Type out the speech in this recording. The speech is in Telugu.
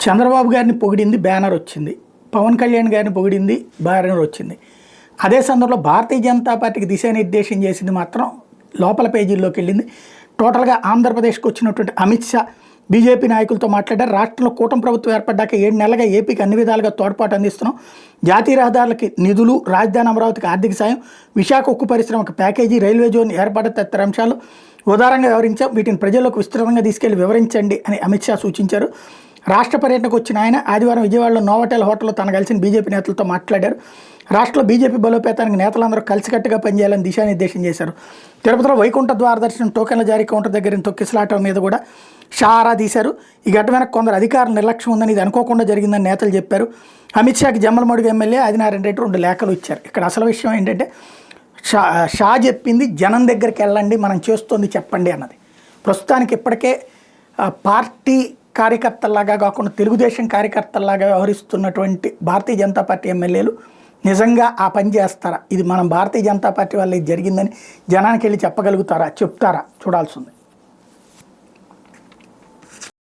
చంద్రబాబు గారిని పొగిడింది, బ్యానర్ వచ్చింది. పవన్ కళ్యాణ్ గారిని పొగిడింది, బ్యానర్ వచ్చింది. అదే సందర్భంలో భారతీయ జనతా పార్టీకి దిశానిర్దేశం చేసింది మాత్రం లోపల పేజీల్లోకి వెళ్ళింది. టోటల్గా ఆంధ్రప్రదేశ్కి వచ్చినటువంటి అమిత్ షా బీజేపీ నాయకులతో మాట్లాడారు. రాష్ట్రంలో కూటమి ప్రభుత్వం ఏర్పడ్డాక 7 నెలలుగా ఏపీకి అన్ని విధాలుగా తోడ్పాటు అందిస్తున్నాం. జాతీయ రహదారులకి నిధులు, రాజధాని అమరావతికి ఆర్థిక సాయం, విశాఖ ఉక్కు పరిశ్రమకు ప్యాకేజీ, రైల్వే జోన్ ఏర్పాటు తదితర అంశాలు ఉదారంగా వివరించాం. వీటిని ప్రజల్లోకి విస్తృతంగా తీసుకెళ్లి వివరించండి అని అమిత్ షా సూచించారు. రాష్ట్ర పర్యటనకు వచ్చిన ఆయన ఆదివారం విజయవాడలో నోవాటెల్ హోటల్లో తన కలిసిన బీజేపీ నేతలతో మాట్లాడారు. రాష్ట్రంలో బీజేపీ బలోపేతానికి నేతలందరూ కలిసికట్టుగా పనిచేయాలని దిశానిర్దేశం చేశారు. తిరుపతిలో వైకుంఠ ద్వార దర్శనం టోకెన్ల జారీ కౌంటర్ దగ్గర తొక్కిసలాటం మీద కూడా షా ఆరా తీశారు. ఈ ఘటన వెనక కొందరు అధికారుల నిర్లక్ష్యం ఉందని, ఇది అనుకోకుండా జరిగిందని నేతలు చెప్పారు. అమిత్ షాకి జమ్మలమడుగు ఎమ్మెల్యే ఆదినారాయణ రెడ్డి 2 లేఖలు ఇచ్చారు. ఇక్కడ అసలు విషయం ఏంటంటే షా చెప్పింది జనం దగ్గరికి వెళ్ళండి, మనం చేస్తోంది చెప్పండి అన్నది. ప్రస్తుతానికి ఇప్పటికే పార్టీ కార్యకర్తల్లాగా కాకుండా తెలుగుదేశం కార్యకర్తల్లాగా వ్యవహరిస్తున్నటువంటి భారతీయ జనతా పార్టీ ఎమ్మెల్యేలు నిజంగా ఆ పని చేస్తారా, ఇది మనం భారతీయ జనతా పార్టీ వల్ల ఇది జరిగిందని జనానికి వెళ్ళి చెప్పగలుగుతారా, చెప్తారా చూడాల్సి ఉంది.